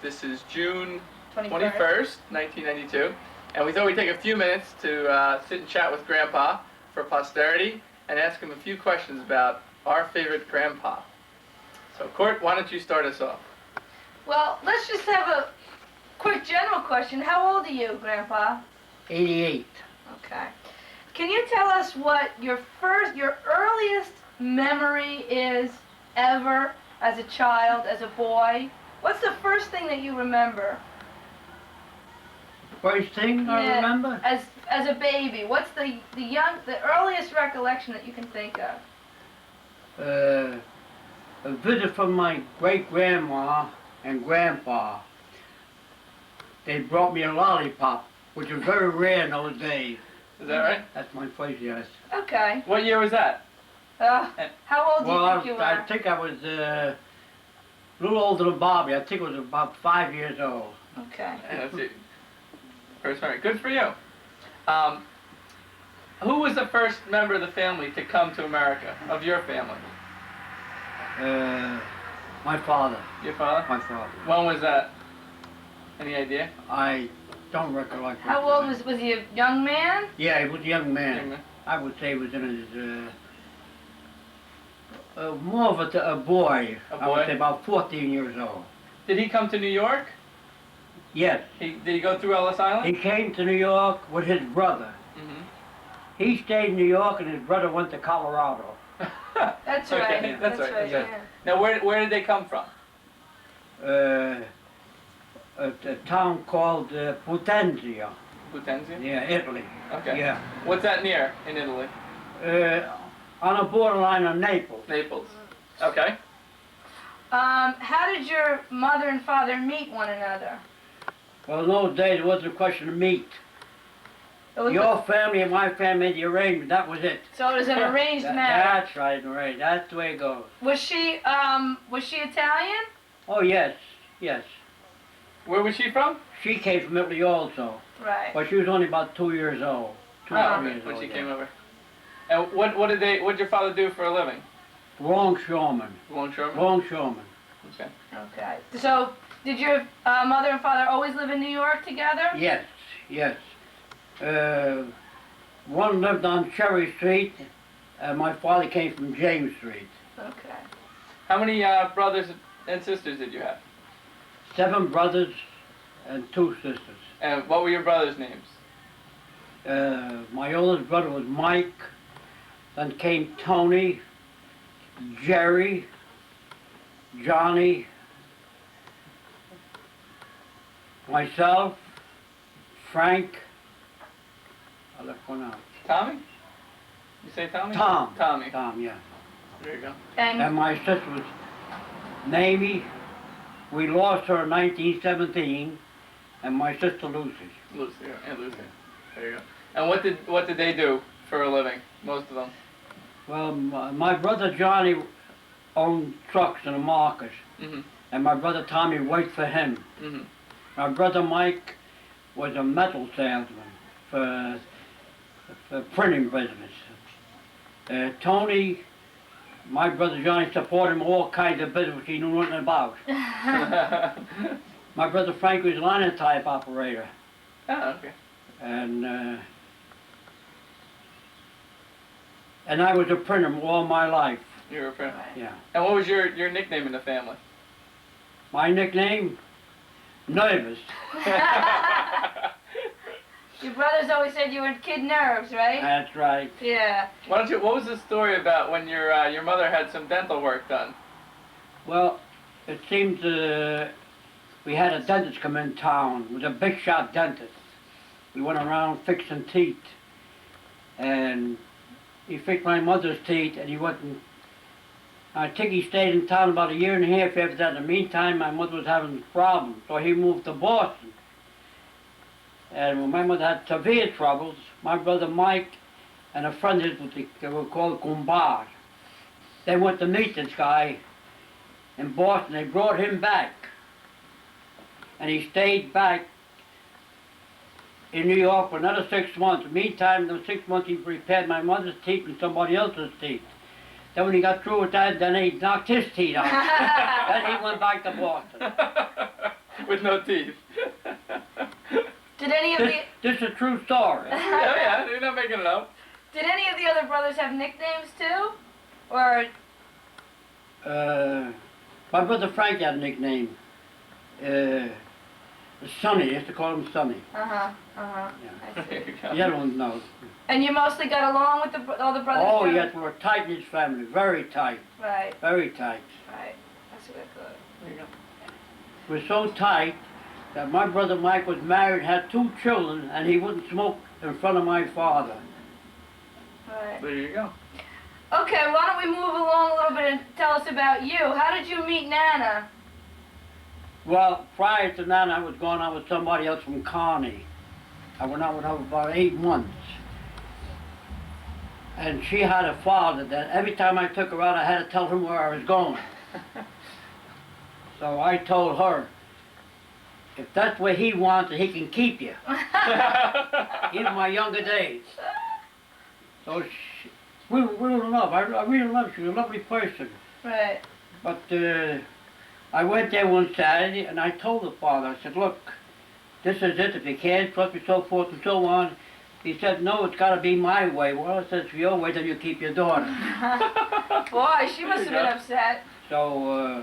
This is June 21st, 1992, and we thought we'd take a few minutes to sit and chat with Grandpa for posterity and ask him a few questions about our favorite grandpa. So, Court, why don't you start us off? Well, let's just have a quick general question. How old are you, Grandpa? 88. Okay. Can you tell us what your earliest memory is ever as a child, as a boy? What's the first thing that you remember? First thing I remember? As a baby, what's the earliest recollection that you can think of? A visit from my great-grandma and grandpa. They brought me a lollipop, which was very rare in those days. Is that right? That's my first, yes. Okay. What year was that? How old do you think you were? I think I was a little older than Bobby. I think I was about 5 years old. Okay. That's it. First memory. Good for you. Who was the first member of the family to come to America, of your family? My father. Your father? My father. When was that? Any idea? I don't recollect. How old was he? A young man? Yeah, he was a young man. Young man. I would say he was in his, more of a boy. A I would boy? say about 14 years old. Did he come to New York? Yes. Did he go through Ellis Island? He came to New York with his brother. Mm-hmm. He stayed in New York and his brother went to Colorado. That's Okay, right. that's right. right. Yeah. Yeah. Now, where did they come from? A town called Potenza. Potenza? Yeah, Italy. Okay. Yeah. What's that near in Italy? On the borderline of Naples. Naples. Okay. How did your mother and father meet one another? Well, in those days it wasn't a question of meat. Your family and my family made the arrangement, that was it. So it was an arranged marriage. That's right, right. That's the way it goes. Was she Italian? Oh, yes, yes. Where was she from? She came from Italy also. Right. But she was only about 2 years old. Two years When old, she yeah. came over. And what did your father do for a living? Longshoreman. Longshoreman? Longshoreman. Okay. Okay. So did your mother and father always live in New York together? Yes, yes. One lived on Cherry Street, and my father came from James Street. Okay. How many brothers and sisters did you have? 7 brothers and 2 sisters. And what were your brothers' names? My oldest brother was Mike, then came Tony, Jerry, Johnny, myself, Frank, I left one out. Tommy? You say Tommy? Tom. Tommy. Tom, yeah. There you go. And my sister was Mamie. We lost her in 1917, and my sister Lucy. Lucy, yeah, and Lucy. There you go. And what did they do for a living? Most of them. Well, my brother Johnny owned trucks in the market, Mm-hmm. and my brother Tommy worked for him. Mm-hmm. My brother Mike was a metal salesman for printing business. Tony, my brother Johnny supported him all kinds of business he knew nothing about. My brother Frank was a linotype operator. Oh, okay. And I was a printer all my life. You were a printer. Yeah. And what was your nickname in the family? My nickname? Nervous. Your brothers always said you were kid nerves, right? That's right. Yeah. What was the story about when your mother had some dental work done? Well, it seems we had a dentist come in town. It was a big shot dentist. We went around fixing teeth. And he fixed my mother's teeth, and he went and I think he stayed in town about 1.5 years after that. In the meantime, my mother was having problems, so he moved to Boston. And when my mother had severe troubles, my brother Mike and a friend of his, they were called Gumbard, they went to meet this guy in Boston. They brought him back, and he stayed back in New York for another 6 months. Meantime, in those 6 months, he repaired my mother's teeth and somebody else's teeth. Then when he got through with that, then he knocked his teeth out. Then he went back to Boston. With no teeth. Did any of the This is a true story. Yeah, you're not making it up. Did any of the other brothers have nicknames too, or? My brother Frank had a nickname. Sonny, they used to call him Sonny. I see. There you go. The other one, no. And you mostly got along with all the brothers? Oh, too? yes, we were tight in his family. Very tight. Right, Very tight. right. That's what I thought. There you go. We were so tight that my brother Mike was married, had 2 children, and he wouldn't smoke in front of my father. Right. There you go. Okay, why don't we move along a little bit and tell us about you? How did you meet Nana? Well, prior to that, I was going out with somebody else from Kearney. I went out with her about 8 months. And she had a father that every time I took her out, I had to tell him where I was going. So I told her, if that's what he wants, he can keep you. Even my younger days. So we were in love. I really loved her. She was a lovely person. Right. But I went there one Saturday and I told the father, I said, look, this is it. If you can't trust me, so forth and so on. He said, no, it's got to be my way. Well, I said, it's your way, then you keep your daughter. Boy, she must have been upset. So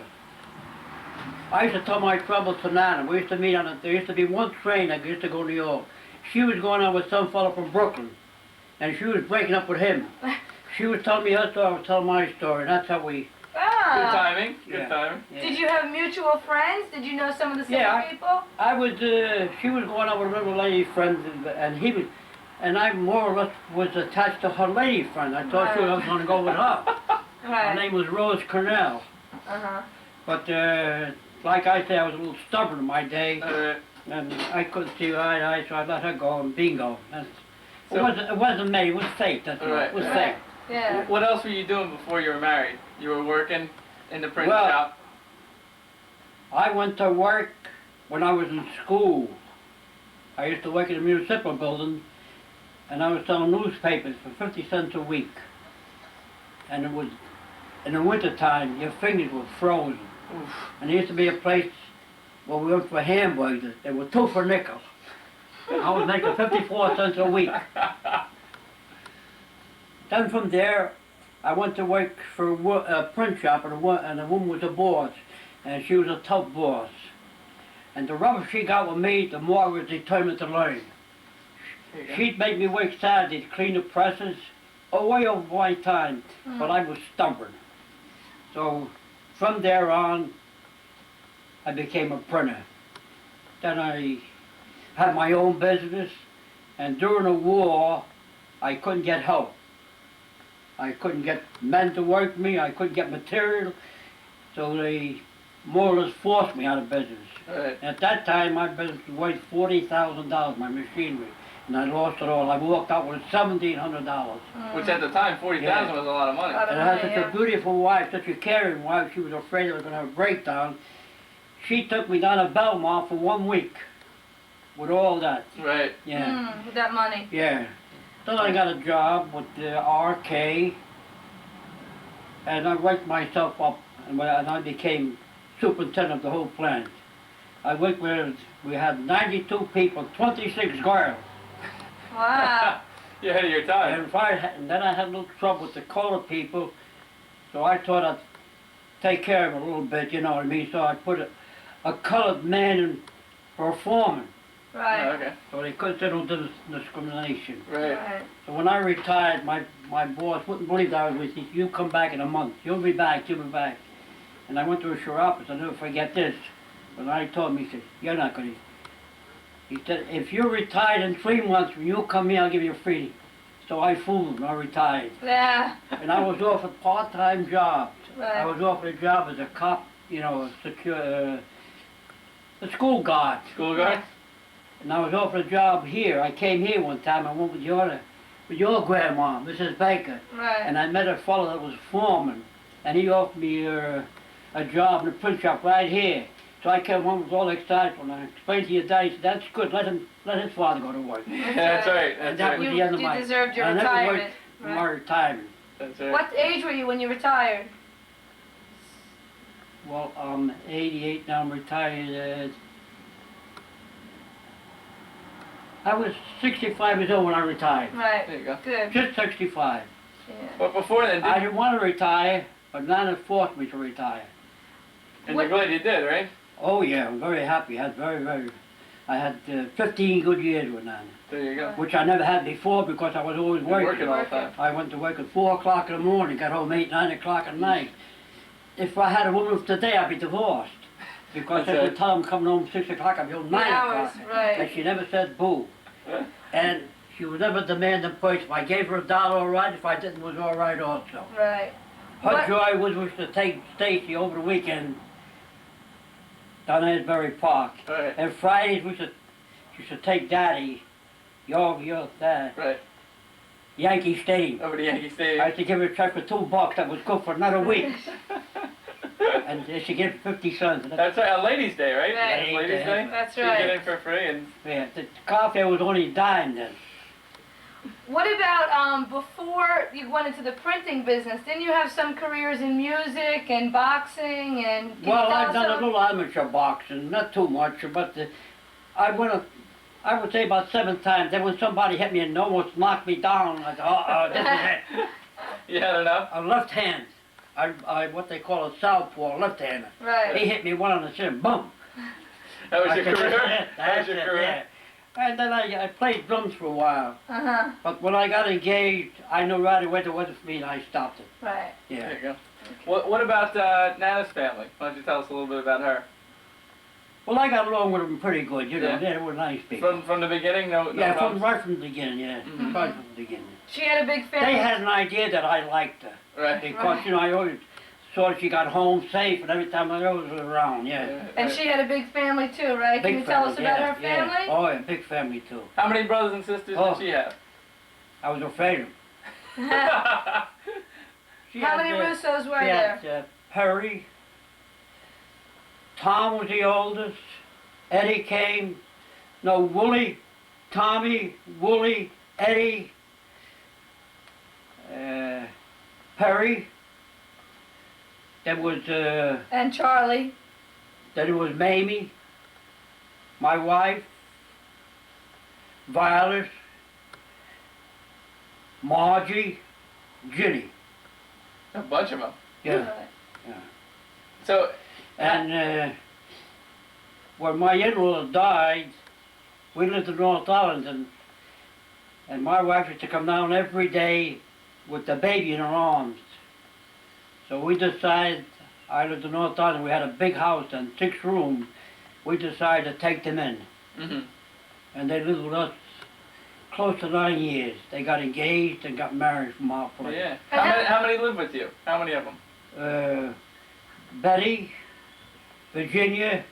I used to tell my troubles to Nana. We used to meet there used to be one train that used to go to New York. She was going out with some fellow from Brooklyn. And she was breaking up with him. She was telling me her story, I was telling my story. And that's how we... Ah. Good timing. Good Yeah. timing. Yeah. Did you have mutual friends? Did you know some of the same Yeah, people? I was, she was going out with a little lady friend, and he was, and I more or less was attached to her lady friend. I thought I was going to go with her. Her Right. name was Rose Cornell. Uh-huh. But, like I said, I was a little stubborn in my day, Alright. and I couldn't see eye to eye, so I let her go, and bingo. So- It wasn't me, it was fate, that's all. Right. It was Right. fate. Yeah. What else were you doing before you were married? You were working in the print Well- shop. I went to work when I was in school. I used to work in a municipal building, and I was selling newspapers for 50 cents a week. And it was, in the wintertime, your fingers were frozen. Oof. And there used to be a place where we went for hamburgers. They were 2 for a nickel. I was making 54 cents a week. Then from there, I went to work for a print shop, and a woman was a boss, and she was a tough boss. And the rougher she got with me, the more I was determined to learn. There you go. She'd make me work Saturdays, clean the presses, way over my time, but I was stubborn. So from there on, I became a printer. Then I had my own business, and during the war, I couldn't get help. I couldn't get men to work me, I couldn't get material, so they more or less forced me out of business. Alright. At that time, my business was worth $40,000, my machinery, and I lost it all. I walked out with $1,700. Which at the time, 40,000 was a lot of money. Lot of And I had money, such yeah. a beautiful wife, such a caring wife, she was afraid I was going to have a breakdown. She took me down to Belmont for 1 week with all that. Right. Yeah, With that money. yeah. Then I got a job with the RK, and I worked myself up, and I became superintendent of the whole plant. I worked with, we had 92 people, 26 girls. Wow. You're ahead of your time. And then I had a little trouble with the colored people, so I thought I'd take care of it a little bit, you know what I mean? So I put a colored man in for a foreman, Oh, Right. okay. so they couldn't say no discrimination. Right. Right. So when I retired, my boss wouldn't believe that I was with you. You come back in a month. You'll be back. You'll be back. And I went to his office. I'll never forget this. When I told him, he said, "You're not going to." He said, "If you're retired in 3 months, when you come here, I'll give you a free." So I fooled him. I retired, Yeah. and I was offered part-time jobs. I Right. was offered a job as a cop, you know, a school guard. School guard? And I was offered a job here. I came here one time. I went with your grandma, Mrs. Baker, Right. and I met a fellow that was foreman, and he offered me a job in a print shop right here. So I came home with all excited, and I explained to your dad. He said, "That's good. Let his father go to work." Yeah, that's right. And That's that right. was You- the end of you my. deserved your I never retirement, worked for right. my retirement. That's right. What age were you when you retired? Well, I'm 88 now, I'm retired. I was 65 years old when I retired. Right. There you go. Good. Just 65. Yeah. But before then, I didn't want to retire, but Nana forced me to retire. and you're glad you did, right? Oh yeah, I'm very happy. I had 15 good years with Nana, There you go. which I never had before because I was always You're working. working all the time. I went to work at 4 o'clock in the morning, got home 8, 9 o'clock at night. If I had a woman of today, I'd be divorced. Because That's every it. time I'm coming home 6 o'clock, I'd be home 9 hours, o'clock. right. And she never said boo. And she was never demanding price. If I gave her $1, all right. If I didn't, it was all right also. Right. Her What- joy was to take Stacy over the weekend down at Asbury Park. Right. And Fridays she should take Daddy, your dad, Right. Yankee Stadium. Over to Yankee Stadium. I had to give her a check for $2. That was good for another week. And she gave 50 cents. That's right, on Ladies' Day, right? Right. That's Ladies' Day? That's You get right. in for free and... Yeah, the coffee was only a dime then. What about before you went into the printing business? Didn't you have some careers in music and boxing and? Can you Well, tell I've us done a some- little amateur boxing, not too much, but I would say about 7 times. Then when somebody hit me and almost knocked me down, I thought, this is it. You had enough? A left hand. I what they call a southpaw, left-hander. Right. He hit me one on the chin, boom. That was your I said, career? That's it, That that's was your it, career? yeah. And then I played drums for a while. Uh-huh. But when I got engaged, I knew right away it wasn't for me and I stopped it. Right. Yeah. There you go. What about Nana's family? Why don't you tell us a little bit about her? Well, I got along with them pretty good, you know. Yeah. They were nice people. From the beginning? No Yeah, problems? right from the beginning, yeah. Mhm. Right from the beginning. She had a big family. They had an idea that I liked her. Right. Because, Right. you know, I always saw she got home safe and every time I was around, yeah. And she had a big family too, right? Can Big you tell us family, about yeah, her yeah. family? Oh, yeah, big family too. How many brothers and sisters Oh. did she have? I was afraid of them. She How had, many Russos were she there? had Perry. Tom was the oldest. Eddie came. No, Wooly, Tommy, Wooly, Eddie, Perry. There was And Charlie. then it was Mamie, my wife, Violet, Margie, Ginny. A bunch of them. Yeah. So, And when my in-law died, we lived in North Arlington, and my wife used to come down every day with the baby in her arms. So we decided, I lived in North Arlington, we had a big house and 6 rooms. We decided to take them in, hmm and they lived with us close to 9 years. They got engaged and got married from our place. yeah. And How many live with you? How many of them? Betty, Virginia,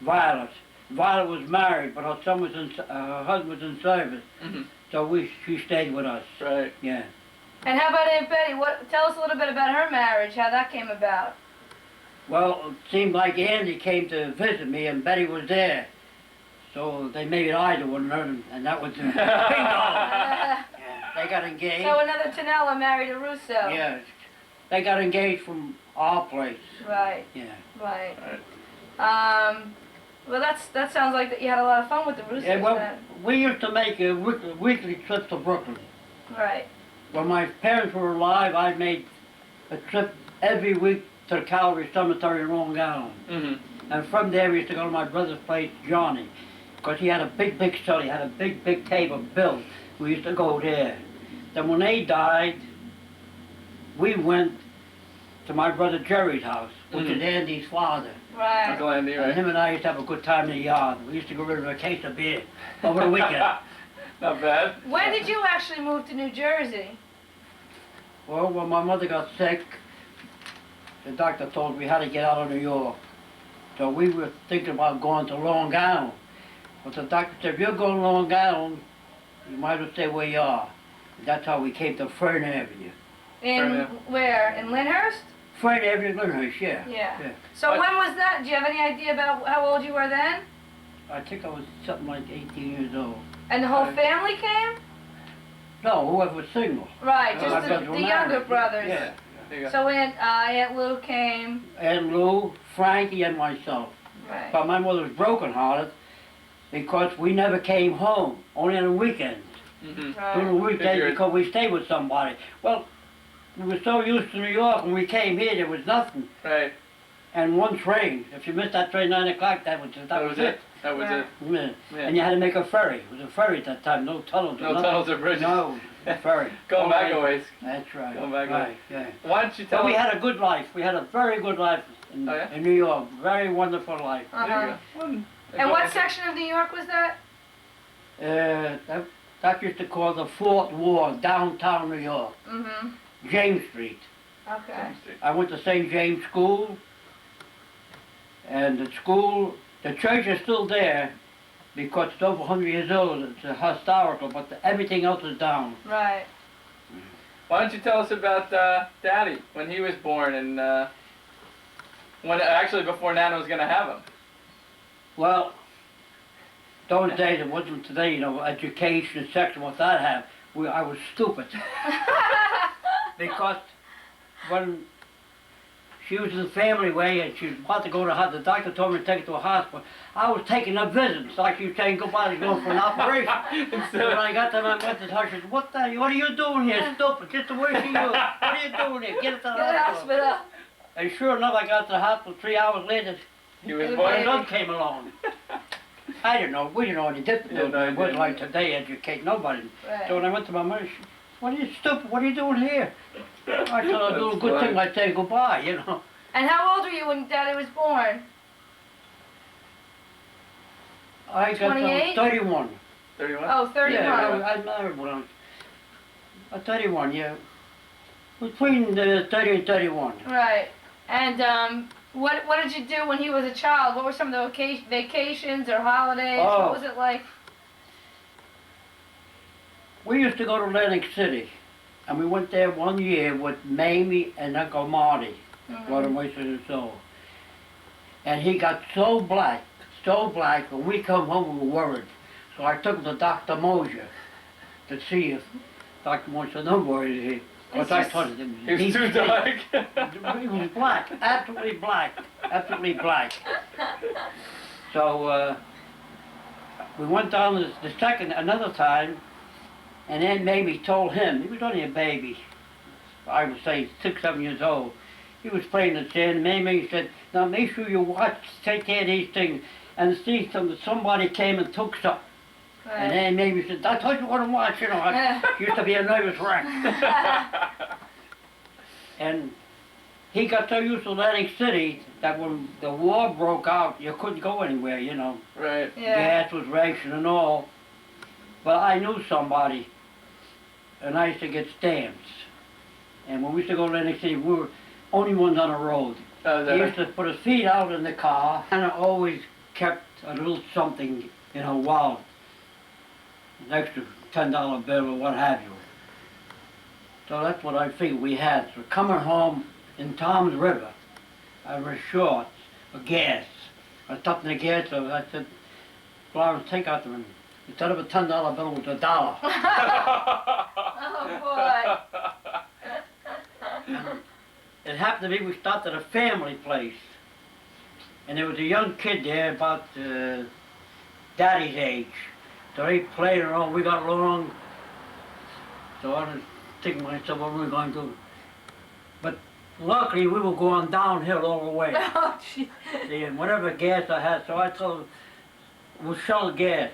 Violet. Violet was married, but her son was her husband was in service, hmm so she stayed with us. Right. Yeah. And how about Aunt Betty? Tell us a little bit about her marriage, how that came about. Well, it seemed like Andy came to visit me, and Betty was there, so they made eyes at one another, and that was bingo. Yeah. They got engaged. So another Tanella married a Russo. Yeah. They got engaged from our place. Right, Yeah. right. Right. Well, that sounds like that you had a lot of fun with the Russos Yeah. Well, then. we used to make a weekly trip to Brooklyn. Right. When my parents were alive, I made a trip every week to the Calvary Cemetery in Long Island. hmm And from there, we used to go to my brother's place, Johnny, because he had a big cellar. He had a big table built. We used to go there. Then when they died, we went to my brother Jerry's house, which is Andy's father. Right. Uncle Andy, And right? him and I used to have a good time in the yard. We used to go rid of a case of beer over the weekend. Not bad. When did you actually move to New Jersey? Well, when my mother got sick, the doctor told me we had to get out of New York. So we were thinking about going to Long Island. But the doctor said, if you're going to Long Island, you might as well stay where you are. And that's how we came to Fern Avenue. In Fair enough. where? In Lyndhurst? Fern Avenue, Lyndhurst, yeah. Yeah. So But- when was that? Do you have any idea about how old you were then? I think I was something like 18 years old. And the whole Right. family came? No, whoever was single. Right, Oh, just my the, brothers were the younger married. brothers. Yeah. There you go. So Aunt Lou came. And Lou, Frankie, and myself. Right. But my mother was brokenhearted because we never came home, only on the weekends. Mm-hmm. During the weekdays Figured. because we stayed with somebody. Well, we were so used to New York, when we came here, there was nothing. Right. And one train. If you missed that train 9 o'clock, that was it. That was it. That was Right. it. Yeah. Yeah. And you had to make a ferry. It was a ferry at that time, no tunnels. No nothing. tunnels or bridges. No, a ferry. Going back a Right. ways. That's right. Going back a right, ways. yeah. Why don't you tell But we us? had a good life. We had a very good life in, Oh, yeah? in New York. Very wonderful life. Uh-huh. There you go. Well, And what section of New York was that? That used to call the Fort Ward, downtown New York. Mm-hmm. James Street. Okay. I went to St. James School, and the church is still there because it's over 100 years old. It's historical, but everything else is down. Right. Why don't you tell us about Daddy when he was born and when actually before Nana was gonna have him? Well, those days it wasn't today, you know, education, sex, what that have. I was stupid because when she was in the family way and she was about to go to the doctor told me to take her to a hospital. I was taking her visits like she was saying goodbye to going for an operation. So when I got to my mother's house, she said, what are you doing here, stupid? Just the way she was. What are you doing here? Get her to the Get hospital. hospital. And sure enough, I got to the hospital 3 hours later. He was Hey, My born. son came along. I didn't know. We didn't know any different. Yeah, no, I it wasn't didn't. like today, educate nobody. Right. So when I went to my mother, she said, what are you stupid? What are you doing here? I said, I'm doing a That's good funny. thing like saying goodbye, you know. And how old were you when Daddy was born? I got 28? 31. 31. Oh, 31. Yeah, I married when I was 31, yeah. Between 30 and 31. Right. And what did you do when he was a child? What were some of the vacations or holidays? Oh. What was it like? We used to go to Atlantic City, and we went there one year with Mamie and Uncle Marty, God Mhm. rest his soul. And he got so black, when we come home we were worried. So I took him to Dr. Mosier to see if Dr. Mosier said, don't worry, It's because I just- told him, He was too dark. He was black, absolutely black. So we went down another time, and then Mamie told him, he was only a baby, I would say 6, 7 years old. He was playing in the sand, and Mamie said, now make sure you watch, take care of these things, and see somebody came and took some. And Right. then Mamie said, I told you what to watch, you know, I used to be a nervous wreck. And he got so used to Atlantic City that when the war broke out, you couldn't go anywhere, you know. Right. Yeah. Gas was rationed and all. But I knew somebody, and I used to get stamps. And when we used to go to Atlantic City, we were only ones on the road. Oh, He used to put his feet out in the car, and I always kept a little something in her wallet. An extra $10 bill or what have you. So that's what I figured we had. So coming home in Tom's River, I was short of gas. I stopped in the gas, so I said, Florence, take out the, instead of a $10 bill, it was $1. Oh boy. It happened to be, we stopped at a family place. And there was a young kid there about Daddy's age. So they played around, we got along. So I was thinking to myself, what were we going to do? But luckily we were going downhill all the way. Oh, gee. See, and whatever gas I had, so I told her, we'll sell gas.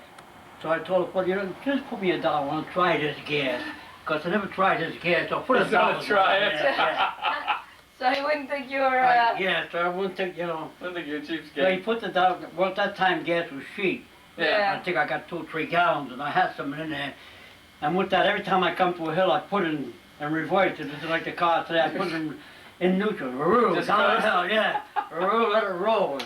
So I told her, well, you know, just put me $1, I want to try this gas. Because I never tried this gas, so put Just $1. wanna try it. Yeah, So he wouldn't think you were. yeah, so I wouldn't think, you know. I think you're a So he cheapskate. put the $1, well at that time gas was cheap. Yeah. I think I got 2 or 3 gallons and I had some in there. And with that, every time I come to a hill, I put it in reverse. It's just like the car today, I put it in neutral. Roll, Just down the goes. hill, yeah. Roll, let it roll.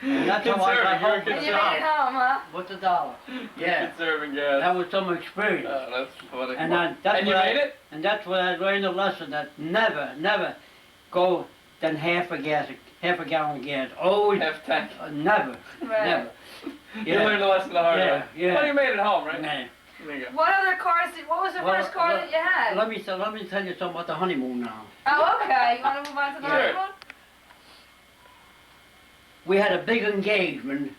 And that's how I got home Conservative, with And the you made it $1. home, huh? With the $1. Yeah. Conserving gas. That was some experience. Oh, that's funny. And that's And you what made it? And that's what I learned a lesson that never go than half a gallon of gas. Always, Half tank. never, Right. never. You learned the lesson the hard Yeah, way. yeah. Well, you made it home, right? Man. There you go. What other cars? What was the Well, first car that you had? Let me tell you something about the honeymoon now. Oh, okay. You want to move on to the Sure. honeymoon? We had a big engagement,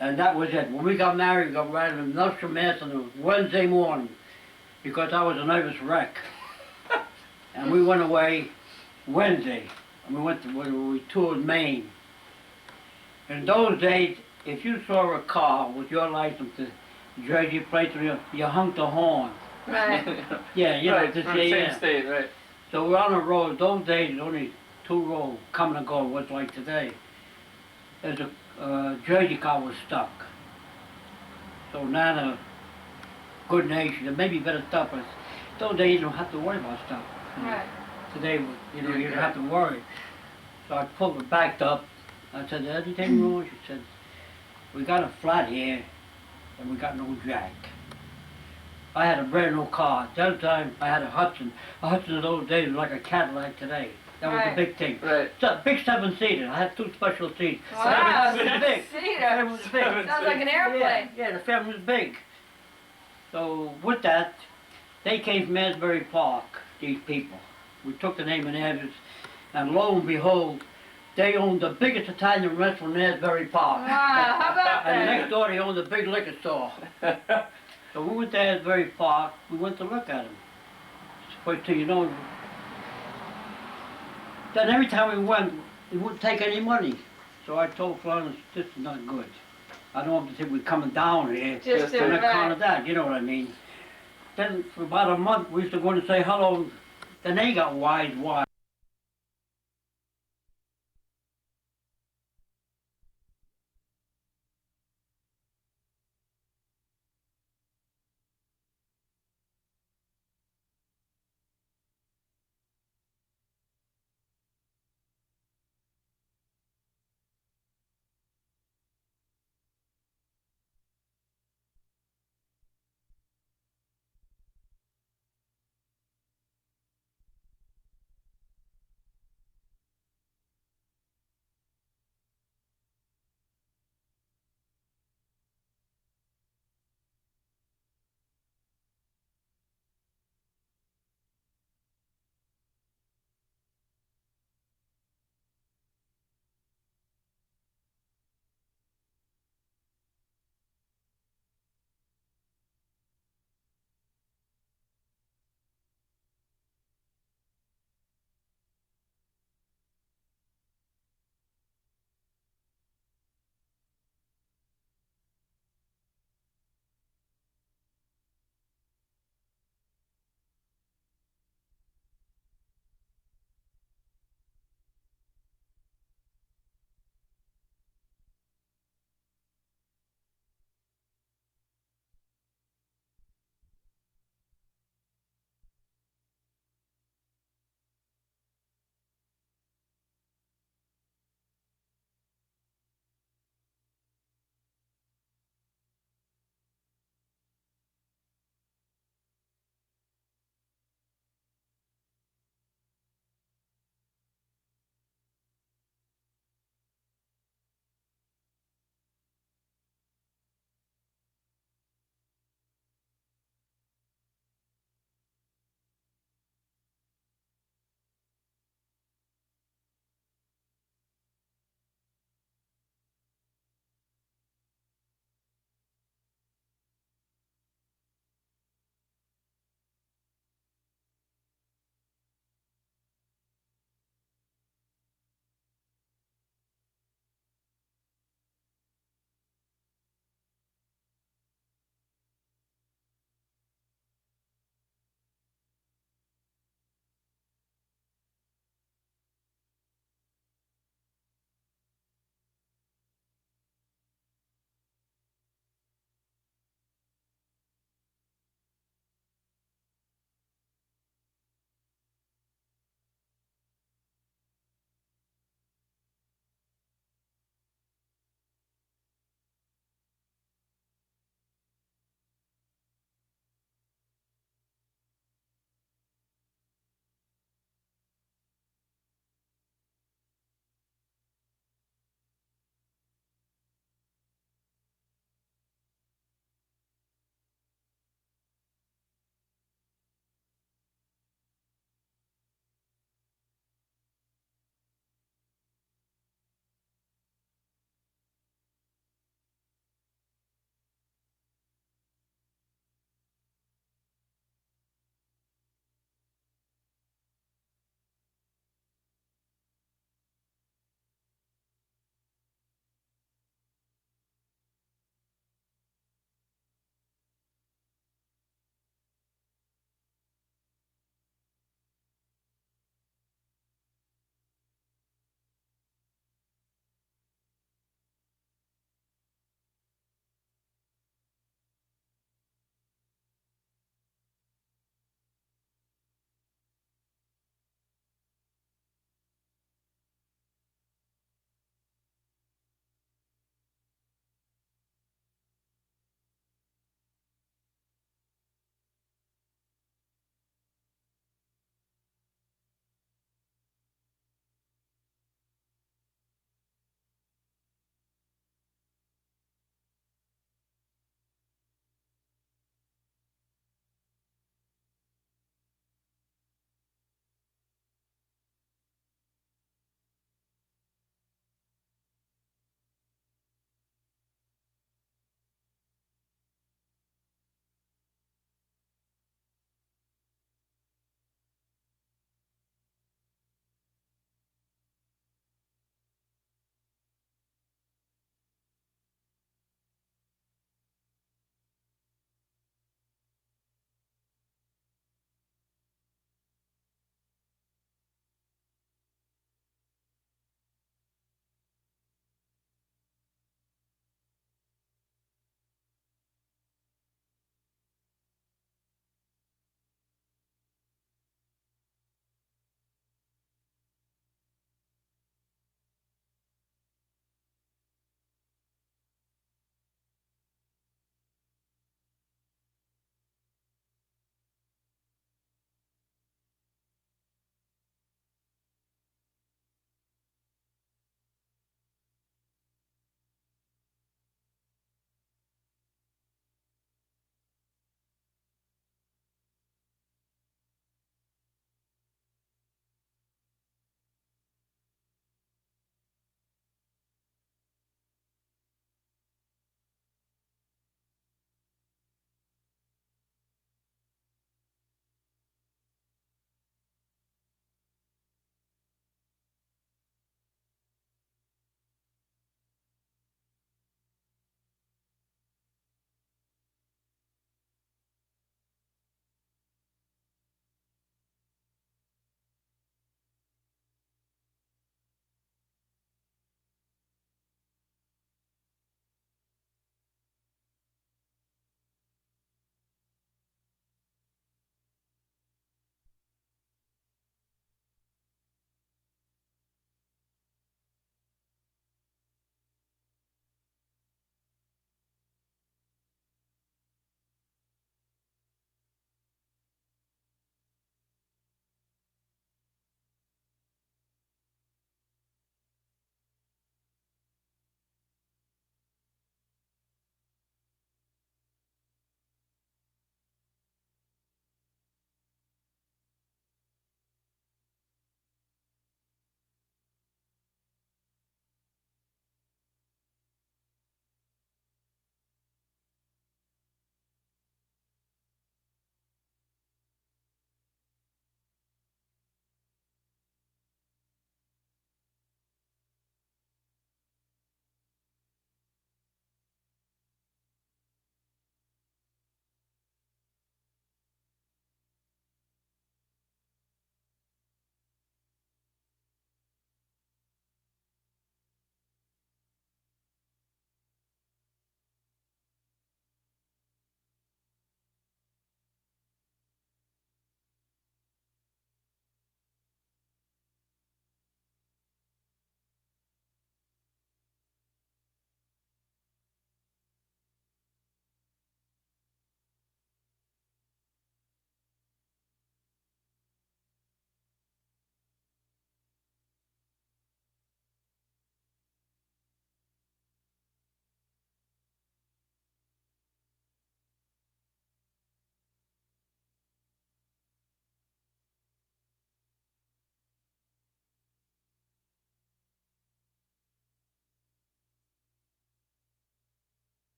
and that was it. When we got married, we got married in Nostra Mass on a Wednesday morning, because I was a nervous wreck. And we went away Wednesday, and we toured Maine. In those days, if you saw a car with your license, the Jersey plate, you hung the horn. Right. Yeah, you know, Right, to from say, the same yeah. state, right. So we're on the road. Those days, only 2 roads, coming and going, was like today. There's a Jersey car was stuck. So now the good nation, there may be better stuff, but those days you don't have to worry about stuff. Right. Today, you know, you don't have to worry. So I pulled it backed up. I said, "Is anything wrong?" She said, "We got a flat here, and we got no jack." I had a brand new car. At that time, I had a Hudson. A Hudson in those days was like a Cadillac today. That was Right. a big thing. Right. It's a big 7-seater. I had 2 special seats. Wow, It was big. seater. It was big. Sounds like an airplane. Yeah, the family was big. So with that, they came from Asbury Park, these people. We took the name and address, and lo and behold, they owned the biggest Italian restaurant in Asbury Park. Wow, how about And that? next door they owned a big liquor store. So we went to Asbury Park, we went to look at them. First thing you know, then every time we went, we wouldn't take any money. So I told Florence, this is not good. I don't want to think we're coming down here Just on to account of that, you know what I mean? Then for about a month, we used to go in and say hello, then they got wide.